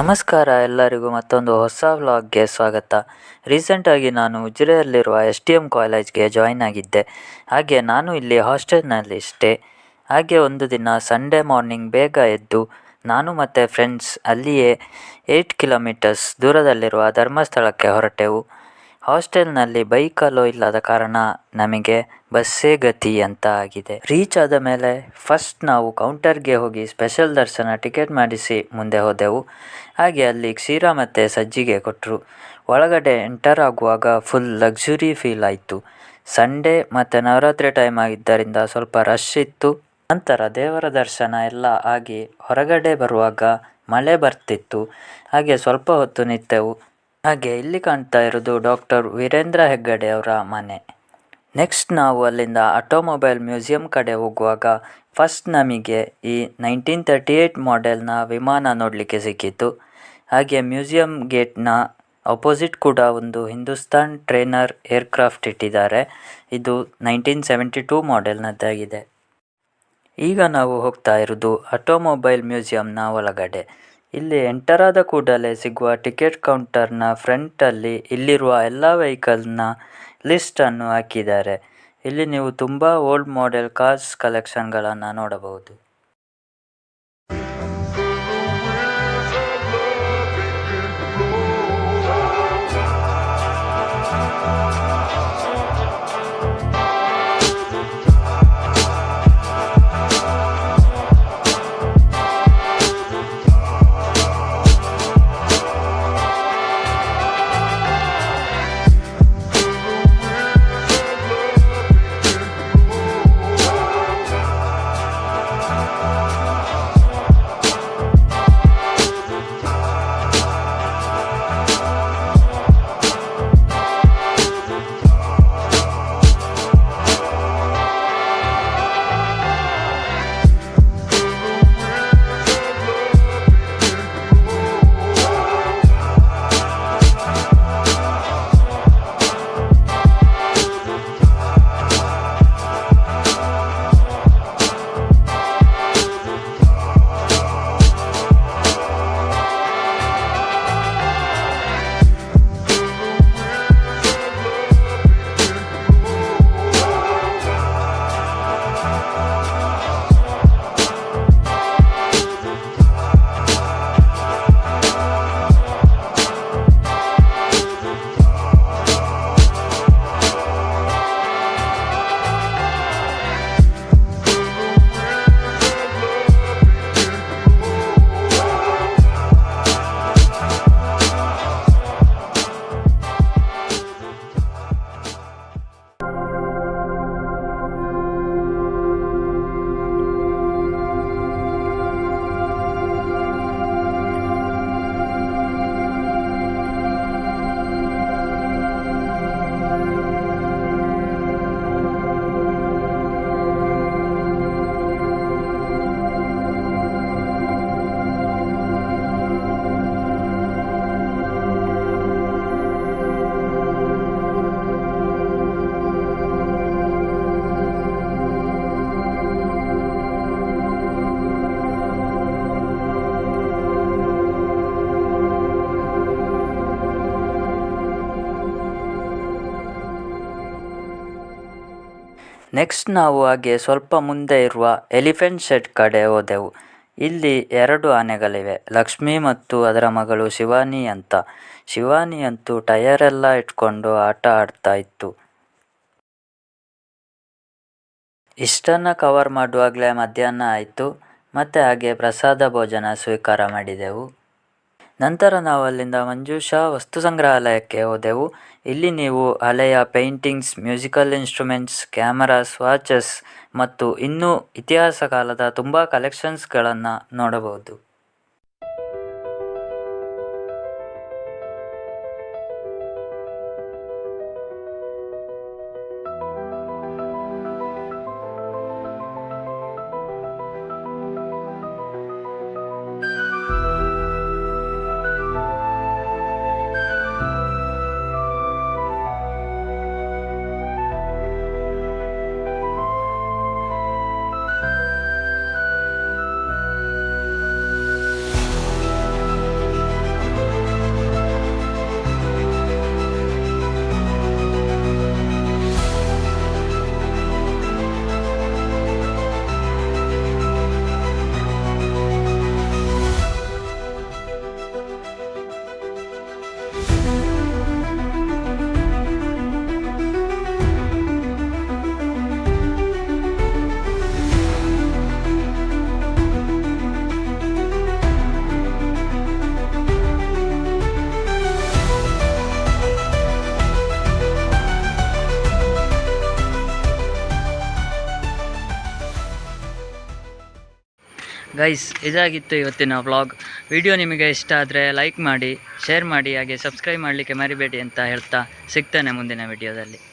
ನಮಸ್ಕಾರ ಎಲ್ಲರಿಗೂ ಮತ್ತೊಂದು ಹೊಸ ವ್ಲಾಗ್ಗೆ ಸ್ವಾಗತ. ರೀಸೆಂಟಾಗಿ ನಾನು ಉಜಿರೆಯಲ್ಲಿರುವ STM ಕಾಲೇಜ್ಗೆ ಜಾಯ್ನ್ ಆಗಿದ್ದೆ. ಹಾಗೆ ನಾನು ಇಲ್ಲಿ ಹಾಸ್ಟೆಲ್ನಲ್ಲಿ ಸ್ಟೇ. ಹಾಗೆ ಒಂದು ದಿನ ಸಂಡೇ ಮಾರ್ನಿಂಗ್ ಬೇಗ ಎದ್ದು ನಾನು ಮತ್ತು ಫ್ರೆಂಡ್ಸ್ ಅಲ್ಲಿಯೇ 8 ಕಿಲೋಮೀಟರ್ಸ್ ದೂರದಲ್ಲಿರುವ ಧರ್ಮಸ್ಥಳಕ್ಕೆ ಹೊರಟೆವು. ಹಾಸ್ಟೆಲ್ನಲ್ಲಿ ಬೈಕಲ್ಲೋ ಇಲ್ಲದ ಕಾರಣ ನಮಗೆ ಬಸ್ಸೇ ಗತಿ ಅಂತ ಆಗಿದೆ. ರೀಚ್ ಆದ ಮೇಲೆ ಫಸ್ಟ್ ನಾವು ಕೌಂಟರ್ಗೆ ಹೋಗಿ ಸ್ಪೆಷಲ್ ದರ್ಶನ ಟಿಕೆಟ್ ಮಾಡಿಸಿ ಮುಂದೆ ಹೋದೆವು. ಹಾಗೆ ಅಲ್ಲಿ ಕ್ಷೀರ ಮತ್ತು ಸಜ್ಜಿಗೆ ಕೊಟ್ಟರು. ಒಳಗಡೆ ಎಂಟರ್ ಆಗುವಾಗ ಫುಲ್ ಲಕ್ಸುರಿ ಫೀಲ್ ಆಯಿತು. ಸಂಡೇ ಮತ್ತು ನವರಾತ್ರಿ ಟೈಮ್ ಆಗಿದ್ದರಿಂದ ಸ್ವಲ್ಪ ರಶ್ ಇತ್ತು. ನಂತರ ದೇವರ ದರ್ಶನ ಎಲ್ಲ ಆಗಿ ಹೊರಗಡೆ ಬರುವಾಗ ಮಳೆ ಬರ್ತಿತ್ತು. ಹಾಗೆ ಸ್ವಲ್ಪ ಹೊತ್ತು ನಿಂತೆವು. ಹಾಗೆ ಇಲ್ಲಿ ಕಾಣ್ತಾ ಇರೋದು ಡಾಕ್ಟರ್ ವೀರೇಂದ್ರ ಹೆಗ್ಗಡೆ ಅವರ ಮನೆ. ನೆಕ್ಸ್ಟ್ ನಾವು ಅಲ್ಲಿಂದ ಆಟೋಮೊಬೈಲ್ ಮ್ಯೂಸಿಯಂ ಕಡೆ ಹೋಗುವಾಗ ಫಸ್ಟ್ ನಮಗೆ ಈ 1938 ಮಾಡೆಲ್ನ ವಿಮಾನ ನೋಡಲಿಕ್ಕೆ ಸಿಕ್ಕಿತ್ತು. ಹಾಗೆ ಮ್ಯೂಸಿಯಂ ಗೇಟ್ನ ಅಪೋಸಿಟ್ ಕೂಡ ಒಂದು ಹಿಂದೂಸ್ತಾನ್ ಟ್ರೈನರ್ ಏರ್ಕ್ರಾಫ್ಟ್ ಇಟ್ಟಿದ್ದಾರೆ. ಇದು 1972 ಮಾಡೆಲ್ನದ್ದಾಗಿದೆ. ಈಗ ನಾವು ಹೋಗ್ತಾ ಇರೋದು ಆಟೋಮೊಬೈಲ್ ಮ್ಯೂಸಿಯಂನ ಒಳಗಡೆ. ಇಲ್ಲಿ ಎಂಟರ್ ಆದ ಕೂಡಲೇ ಸಿಗುವ ಟಿಕೆಟ್ ಕೌಂಟರ್ನ ಫ್ರಂಟಲ್ಲಿ ಇಲ್ಲಿರುವ ಎಲ್ಲ ವೆಹಿಕಲ್ನ ಲಿಸ್ಟನ್ನು ಹಾಕಿದ್ದಾರೆ. ಇಲ್ಲಿ ನೀವು ತುಂಬ ಓಲ್ಡ್ ಮಾಡೆಲ್ ಕಾರ್ಸ್ ಕಲೆಕ್ಷನ್ಗಳನ್ನು ನೋಡಬಹುದು. ನೆಕ್ಸ್ಟ್ ನಾವು ಹಾಗೆ ಸ್ವಲ್ಪ ಮುಂದೆ ಇರುವ ಎಲಿಫೆಂಟ್ ಶೆಡ್ ಕಡೆ ಹೋದೆವು. ಇಲ್ಲಿ 2 ಆನೆಗಳಿವೆ, ಲಕ್ಷ್ಮಿ ಮತ್ತು ಅದರ ಮಗಳು ಶಿವಾನಿ ಅಂತ. ಶಿವಾನಿ ಅಂತೂ ಟಯರೆಲ್ಲ ಇಟ್ಕೊಂಡು ಆಟ ಆಡ್ತಾ ಇತ್ತು. ಇಷ್ಟನ್ನು ಕವರ್ ಮಾಡುವಾಗಲೇ ಮಧ್ಯಾಹ್ನ ಆಯಿತು. ಮತ್ತು ಹಾಗೆ ಪ್ರಸಾದ ಭೋಜನ ಸ್ವೀಕಾರ ಮಾಡಿದೆವು. ನಂತರ ನಾವು ಅಲ್ಲಿಂದ ಮಂಜುಷಾ ವಸ್ತು ಸಂಗ್ರಹಾಲಯಕ್ಕೆ ಹೋದೆವು. ಇಲ್ಲಿ ನೀವು ಹಳೆಯ paintings, musical instruments, cameras, watches ಮತ್ತು ಇನ್ನೂ ಇತಿಹಾಸ ಕಾಲದ ತುಂಬ ಕಲೆಕ್ಷನ್ಸ್ಗಳನ್ನು ನೋಡಬಹುದು. ಗೈಸ್, ಇದಾಗಿತ್ತು ಇವತ್ತಿನ ವ್ಲಾಗ್. ವಿಡಿಯೋ ನಿಮಗೆ ಇಷ್ಟ ಆದರೆ ಲೈಕ್ ಮಾಡಿ, ಶೇರ್ ಮಾಡಿ, ಹಾಗೆ ಸಬ್ಸ್ಕ್ರೈಬ್ ಮಾಡಲಿಕ್ಕೆ ಮರಿಬೇಡಿ ಅಂತ ಹೇಳ್ತಾ ಸಿಗ್ತೇನೆ ಮುಂದಿನ ವಿಡಿಯೋದಲ್ಲಿ.